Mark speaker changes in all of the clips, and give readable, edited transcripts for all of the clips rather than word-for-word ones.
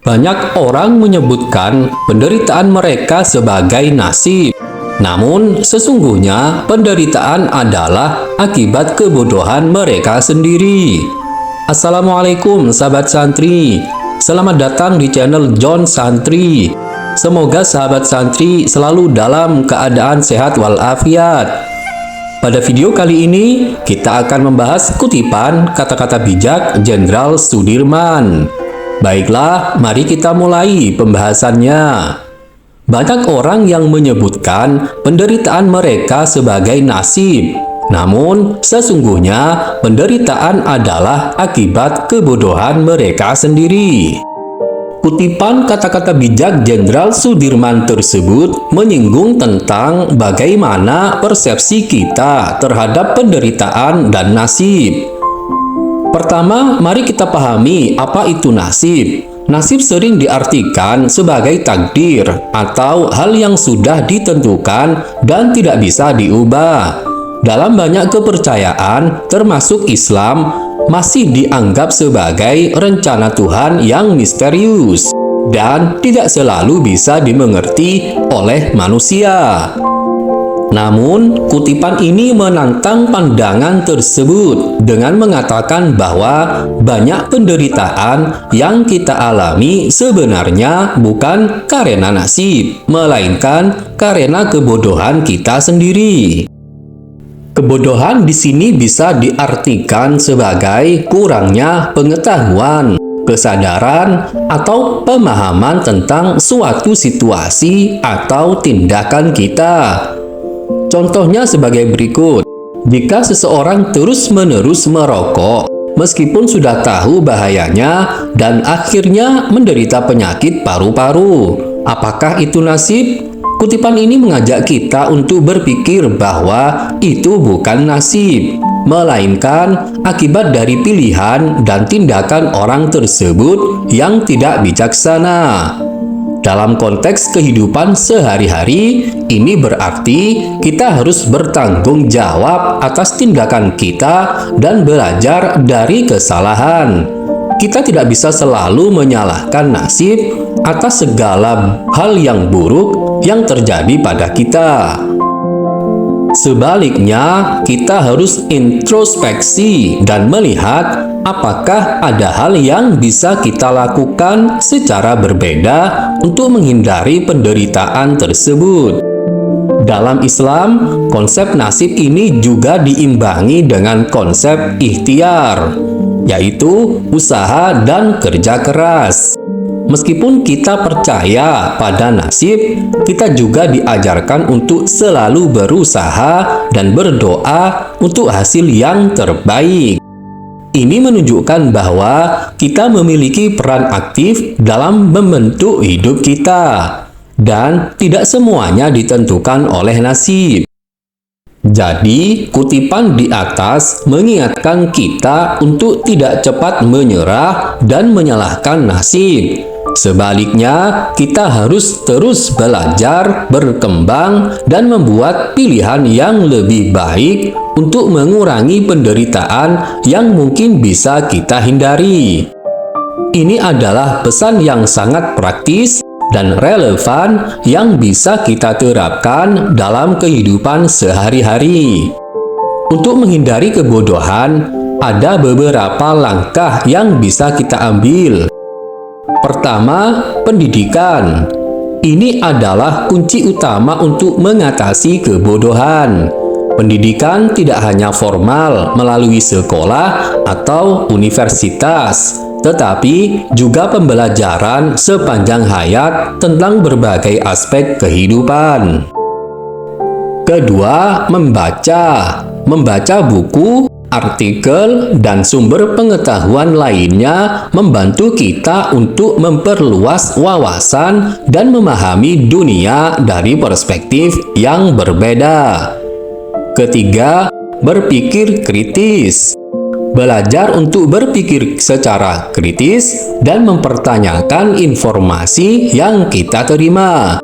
Speaker 1: Banyak orang menyebutkan penderitaan mereka sebagai nasib. Namun, sesungguhnya penderitaan adalah akibat kebodohan mereka sendiri. Assalamualaikum sahabat santri. Selamat datang di channel John Santri. Semoga sahabat santri selalu dalam keadaan sehat walafiat. Pada video kali ini, kita akan membahas kutipan kata-kata bijak Jenderal Sudirman. Baiklah, mari kita mulai pembahasannya. Banyak orang yang menyebutkan penderitaan mereka sebagai nasib. Namun, sesungguhnya penderitaan adalah akibat kebodohan mereka sendiri. Kutipan kata-kata bijak Jenderal Sudirman tersebut menyinggung tentang bagaimana persepsi kita terhadap penderitaan dan nasib. Pertama, mari kita pahami apa itu nasib. Nasib sering diartikan sebagai takdir atau hal yang sudah ditentukan dan tidak bisa diubah. Dalam banyak kepercayaan, termasuk Islam, masih dianggap sebagai rencana Tuhan yang misterius dan tidak selalu bisa dimengerti oleh manusia. Namun, kutipan ini menantang pandangan tersebut dengan mengatakan bahwa banyak penderitaan yang kita alami sebenarnya bukan karena nasib, melainkan karena kebodohan kita sendiri. Kebodohan di sini bisa diartikan sebagai kurangnya pengetahuan, kesadaran, atau pemahaman tentang suatu situasi atau tindakan kita. Contohnya sebagai berikut. Jika seseorang terus-menerus merokok, meskipun sudah tahu bahayanya dan akhirnya menderita penyakit paru-paru, apakah itu nasib? Kutipan ini mengajak kita untuk berpikir bahwa itu bukan nasib, melainkan akibat dari pilihan dan tindakan orang tersebut yang tidak bijaksana. Dalam konteks kehidupan sehari-hari, ini berarti kita harus bertanggung jawab atas tindakan kita dan belajar dari kesalahan. Kita tidak bisa selalu menyalahkan nasib atas segala hal yang buruk yang terjadi pada kita. Sebaliknya, kita harus introspeksi dan melihat apakah ada hal yang bisa kita lakukan secara berbeda untuk menghindari penderitaan tersebut. Dalam Islam, konsep nasib ini juga diimbangi dengan konsep ikhtiar, yaitu usaha dan kerja keras. Meskipun kita percaya pada nasib, kita juga diajarkan untuk selalu berusaha dan berdoa untuk hasil yang terbaik. Ini menunjukkan bahwa kita memiliki peran aktif dalam membentuk hidup kita, dan tidak semuanya ditentukan oleh nasib. Jadi, kutipan di atas mengingatkan kita untuk tidak cepat menyerah dan menyalahkan nasib. Sebaliknya, kita harus terus belajar, berkembang, dan membuat pilihan yang lebih baik untuk mengurangi penderitaan yang mungkin bisa kita hindari. Ini adalah pesan yang sangat praktis dan relevan yang bisa kita terapkan dalam kehidupan sehari-hari. Untuk menghindari kebodohan, ada beberapa langkah yang bisa kita ambil. Pertama, pendidikan. Ini adalah kunci utama untuk mengatasi kebodohan. Pendidikan tidak hanya formal melalui sekolah atau universitas, tetapi juga pembelajaran sepanjang hayat tentang berbagai aspek kehidupan. Kedua, membaca. Membaca buku, artikel, dan sumber pengetahuan lainnya membantu kita untuk memperluas wawasan dan memahami dunia dari perspektif yang berbeda. Ketiga, berpikir kritis. Belajar untuk berpikir secara kritis dan mempertanyakan informasi yang kita terima.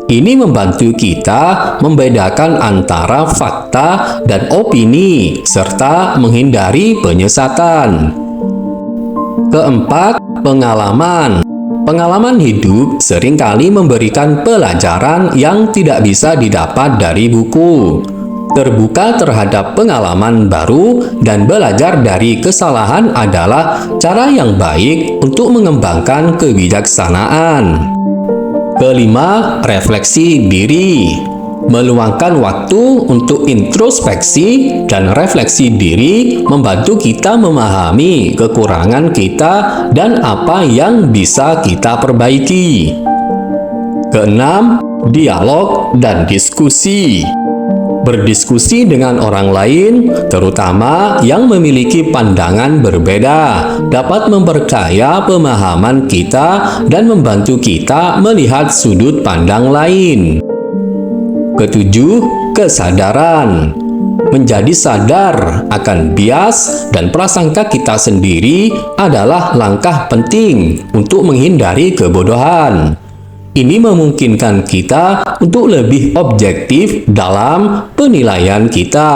Speaker 1: Ini membantu kita membedakan antara fakta dan opini, serta menghindari penyesatan. Keempat, pengalaman. Pengalaman hidup seringkali memberikan pelajaran yang tidak bisa didapat dari buku. Terbuka terhadap pengalaman baru dan belajar dari kesalahan adalah cara yang baik untuk mengembangkan kebijaksanaan. Kelima, refleksi diri. Meluangkan waktu untuk introspeksi dan refleksi diri membantu kita memahami kekurangan kita dan apa yang bisa kita perbaiki. Keenam, dialog dan diskusi. Berdiskusi dengan orang lain, terutama yang memiliki pandangan berbeda, dapat memperkaya pemahaman kita dan membantu kita melihat sudut pandang lain. Ketujuh, kesadaran. Menjadi sadar akan bias dan prasangka kita sendiri adalah langkah penting untuk menghindari kebodohan. Ini memungkinkan kita untuk lebih objektif dalam penilaian kita.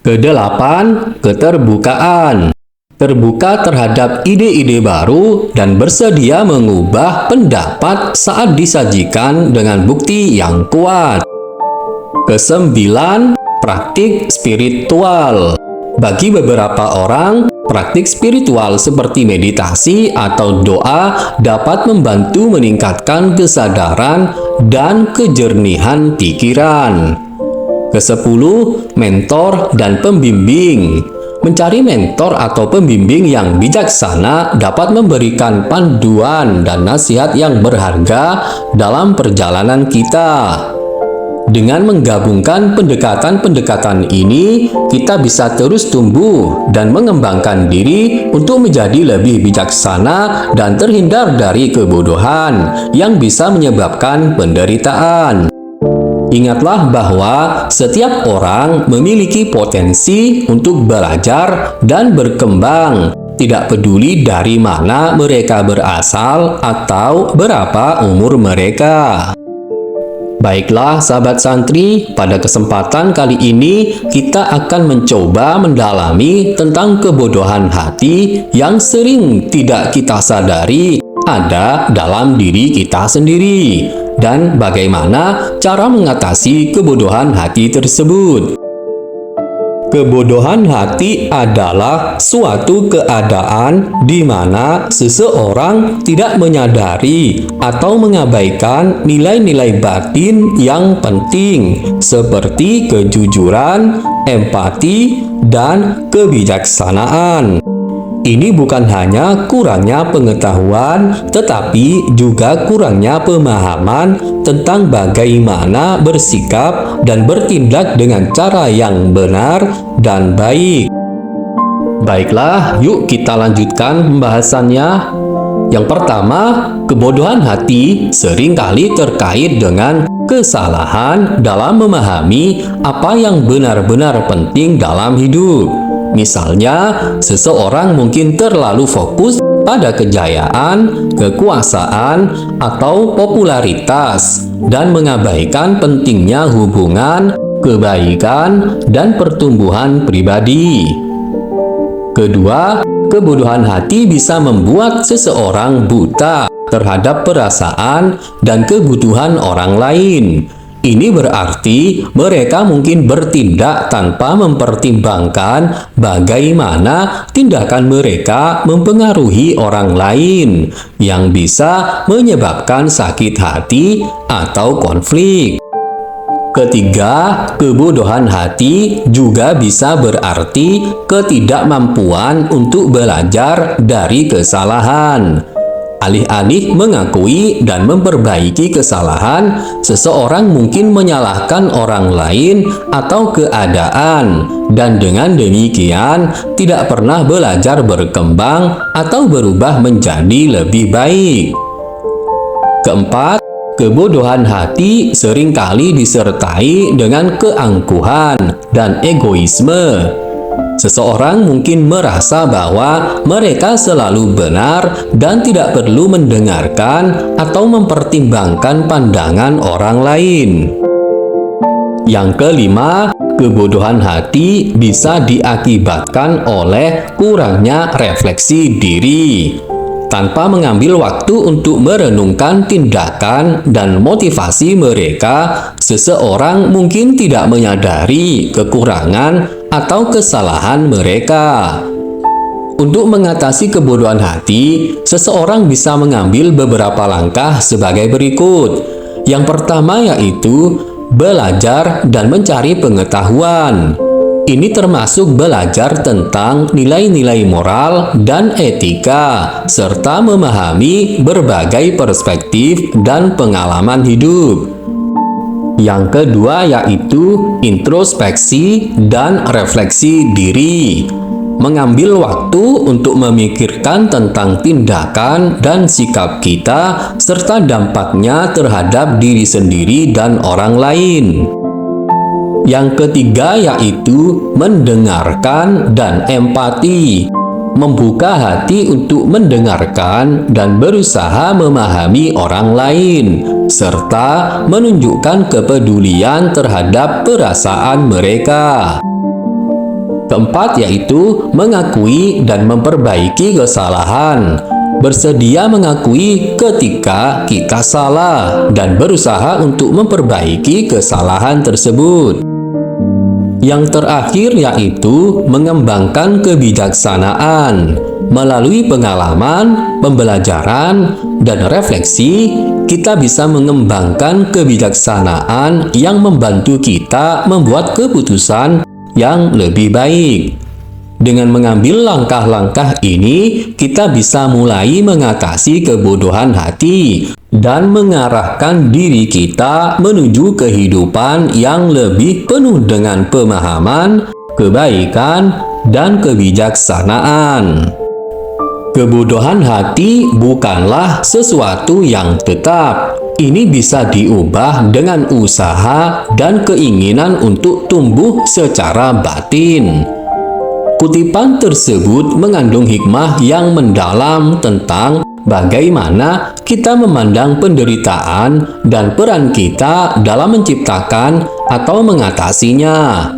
Speaker 1: Kedelapan, keterbukaan. Terbuka terhadap ide-ide baru dan bersedia mengubah pendapat saat disajikan dengan bukti yang kuat. Kesembilan, praktik spiritual. Bagi beberapa orang, praktik spiritual seperti meditasi atau doa dapat membantu meningkatkan kesadaran dan kejernihan pikiran. Kesepuluh, mentor dan pembimbing. Mencari mentor atau pembimbing yang bijaksana dapat memberikan panduan dan nasihat yang berharga dalam perjalanan kita. Dengan menggabungkan pendekatan-pendekatan ini, kita bisa terus tumbuh dan mengembangkan diri untuk menjadi lebih bijaksana dan terhindar dari kebodohan yang bisa menyebabkan penderitaan. Ingatlah bahwa setiap orang memiliki potensi untuk belajar dan berkembang, tidak peduli dari mana mereka berasal atau berapa umur mereka. Baiklah sahabat santri, pada kesempatan kali ini kita akan mencoba mendalami tentang kebodohan hati yang sering tidak kita sadari ada dalam diri kita sendiri. Dan bagaimana cara mengatasi kebodohan hati tersebut. Kebodohan hati adalah suatu keadaan di mana seseorang tidak menyadari atau mengabaikan nilai-nilai batin yang penting seperti kejujuran, empati, dan kebijaksanaan. Ini bukan hanya kurangnya pengetahuan, tetapi juga kurangnya pemahaman tentang bagaimana bersikap dan bertindak dengan cara yang benar dan baik. Baiklah, yuk kita lanjutkan pembahasannya. Yang pertama, kebodohan hati seringkali terkait dengan kesalahan dalam memahami apa yang benar-benar penting dalam hidup. Misalnya, seseorang mungkin terlalu fokus pada kejayaan, kekuasaan, atau popularitas dan mengabaikan pentingnya hubungan, kebaikan, dan pertumbuhan pribadi. Kedua, kebodohan hati bisa membuat seseorang buta terhadap perasaan dan kebutuhan orang lain. Ini berarti mereka mungkin bertindak tanpa mempertimbangkan bagaimana tindakan mereka mempengaruhi orang lain yang bisa menyebabkan sakit hati atau konflik. Ketiga, kebodohan hati juga bisa berarti ketidakmampuan untuk belajar dari kesalahan. Alih-alih mengakui dan memperbaiki kesalahan, seseorang mungkin menyalahkan orang lain atau keadaan, dan dengan demikian tidak pernah belajar berkembang atau berubah menjadi lebih baik. Keempat, kebodohan hati seringkali disertai dengan keangkuhan dan egoisme. Seseorang mungkin merasa bahwa mereka selalu benar dan tidak perlu mendengarkan atau mempertimbangkan pandangan orang lain. Yang kelima, kebodohan hati bisa diakibatkan oleh kurangnya refleksi diri. tanpa mengambil waktu untuk merenungkan tindakan dan motivasi mereka. Seseorang mungkin tidak menyadari kekurangan atau kesalahan mereka. Untuk mengatasi kebodohan hati, seseorang bisa mengambil beberapa langkah sebagai berikut. Yang pertama yaitu belajar dan mencari pengetahuan. Ini termasuk belajar tentang nilai-nilai moral dan etika, serta memahami berbagai perspektif dan pengalaman hidup. Yang kedua yaitu introspeksi dan refleksi diri. Mengambil waktu untuk memikirkan tentang tindakan dan sikap kita, serta dampaknya terhadap diri sendiri dan orang lain. Yang ketiga yaitu mendengarkan dan empati. Membuka hati untuk mendengarkan dan berusaha memahami orang lain, serta menunjukkan kepedulian terhadap perasaan mereka. Keempat yaitu mengakui dan memperbaiki kesalahan. Bersedia mengakui ketika kita salah dan berusaha untuk memperbaiki kesalahan tersebut. Yang terakhir yaitu mengembangkan kebijaksanaan. Melalui pengalaman, pembelajaran, dan refleksi, kita bisa mengembangkan kebijaksanaan yang membantu kita membuat keputusan yang lebih baik. Dengan mengambil langkah-langkah ini, kita bisa mulai mengatasi kebodohan hati dan mengarahkan diri kita menuju kehidupan yang lebih penuh dengan pemahaman, kebaikan, dan kebijaksanaan. Kebodohan hati bukanlah sesuatu yang tetap. Ini bisa diubah dengan usaha dan keinginan untuk tumbuh secara batin. Kutipan tersebut mengandung hikmah yang mendalam tentang bagaimana kita memandang penderitaan dan peran kita dalam menciptakan atau mengatasinya.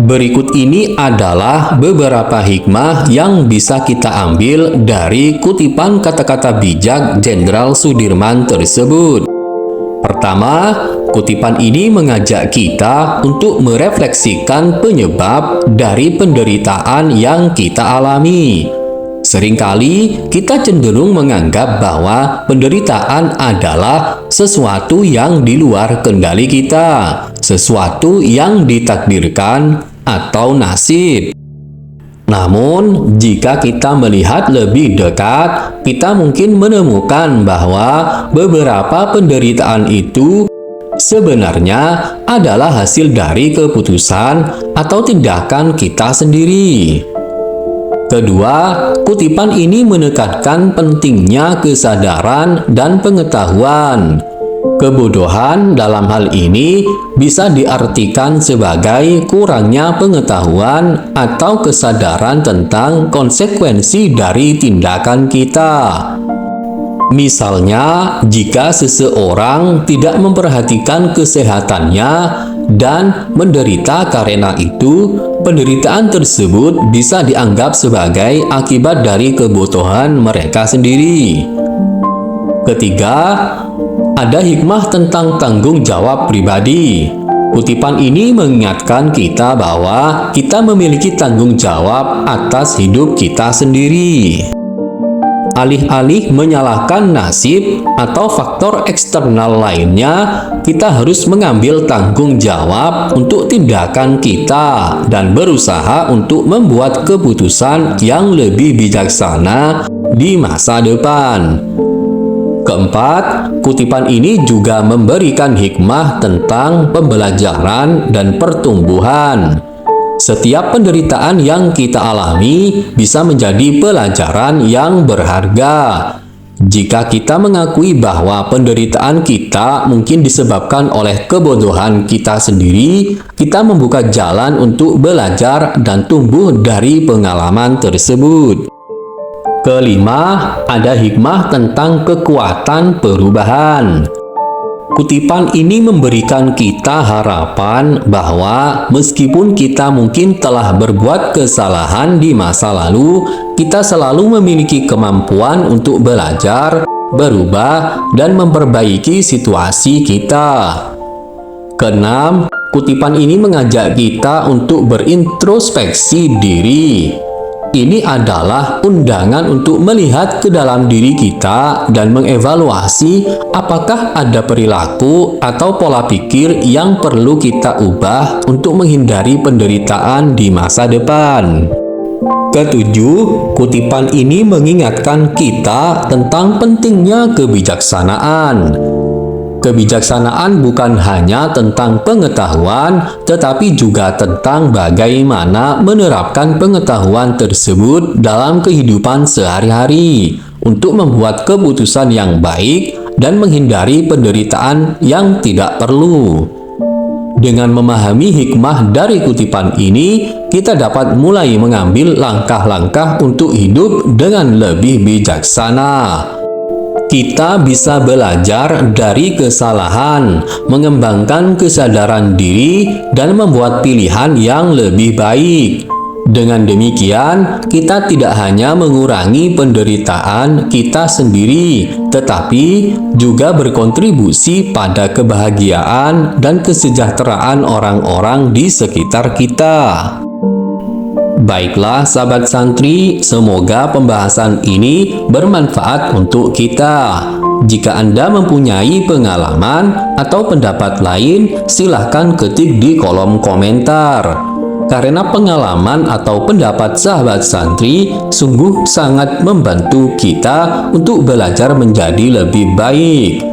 Speaker 1: Berikut ini adalah beberapa hikmah yang bisa kita ambil dari kutipan kata-kata bijak Jenderal Sudirman tersebut. Pertama, kutipan ini mengajak kita untuk merefleksikan penyebab dari penderitaan yang kita alami. Seringkali kita cenderung menganggap bahwa penderitaan adalah sesuatu yang di luar kendali kita, sesuatu yang ditakdirkan atau nasib. Namun, jika kita melihat lebih dekat, kita mungkin menemukan bahwa beberapa penderitaan itu sebenarnya adalah hasil dari keputusan atau tindakan kita sendiri. Kedua, kutipan ini menekankan pentingnya kesadaran dan pengetahuan. Kebodohan dalam hal ini bisa diartikan sebagai kurangnya pengetahuan atau kesadaran tentang konsekuensi dari tindakan kita. Misalnya, jika seseorang tidak memperhatikan kesehatannya dan menderita karena itu, penderitaan tersebut bisa dianggap sebagai akibat dari kebodohan mereka sendiri. Ketiga, ada hikmah tentang tanggung jawab pribadi. Kutipan ini mengingatkan kita bahwa kita memiliki tanggung jawab atas hidup kita sendiri. Alih-alih menyalahkan nasib atau faktor eksternal lainnya, kita harus mengambil tanggung jawab untuk tindakan kita dan berusaha untuk membuat keputusan yang lebih bijaksana di masa depan. Keempat, kutipan ini juga memberikan hikmah tentang pembelajaran dan pertumbuhan. Setiap penderitaan yang kita alami bisa menjadi pelajaran yang berharga. Jika kita mengakui bahwa penderitaan kita mungkin disebabkan oleh kebodohan kita sendiri, kita membuka jalan untuk belajar dan tumbuh dari pengalaman tersebut. Kelima, ada hikmah tentang kekuatan perubahan. Kutipan ini memberikan kita harapan bahwa meskipun kita mungkin telah berbuat kesalahan di masa lalu, kita selalu memiliki kemampuan untuk belajar, berubah, dan memperbaiki situasi kita. Keenam, kutipan ini mengajak kita untuk berintrospeksi diri. Ini adalah undangan untuk melihat ke dalam diri kita dan mengevaluasi apakah ada perilaku atau pola pikir yang perlu kita ubah untuk menghindari penderitaan di masa depan. Ketujuh, kutipan ini mengingatkan kita tentang pentingnya kebijaksanaan. Kebijaksanaan bukan hanya tentang pengetahuan, tetapi juga tentang bagaimana menerapkan pengetahuan tersebut dalam kehidupan sehari-hari untuk membuat keputusan yang baik dan menghindari penderitaan yang tidak perlu. Dengan memahami hikmah dari kutipan ini, kita dapat mulai mengambil langkah-langkah untuk hidup dengan lebih bijaksana. Kita bisa belajar dari kesalahan, mengembangkan kesadaran diri, dan membuat pilihan yang lebih baik. Dengan demikian, kita tidak hanya mengurangi penderitaan kita sendiri, tetapi juga berkontribusi pada kebahagiaan dan kesejahteraan orang-orang di sekitar kita. Baiklah sahabat santri, semoga pembahasan ini bermanfaat untuk kita. Jika Anda mempunyai pengalaman atau pendapat lain, silahkan ketik di kolom komentar. Karena pengalaman atau pendapat sahabat santri sungguh sangat membantu kita untuk belajar menjadi lebih baik.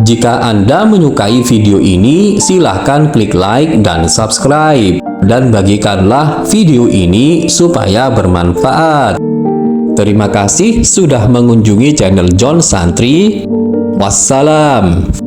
Speaker 1: Jika Anda menyukai video ini, silahkan klik like dan subscribe. Dan bagikanlah video ini supaya bermanfaat. Terima kasih sudah mengunjungi channel John Santri. Wassalam.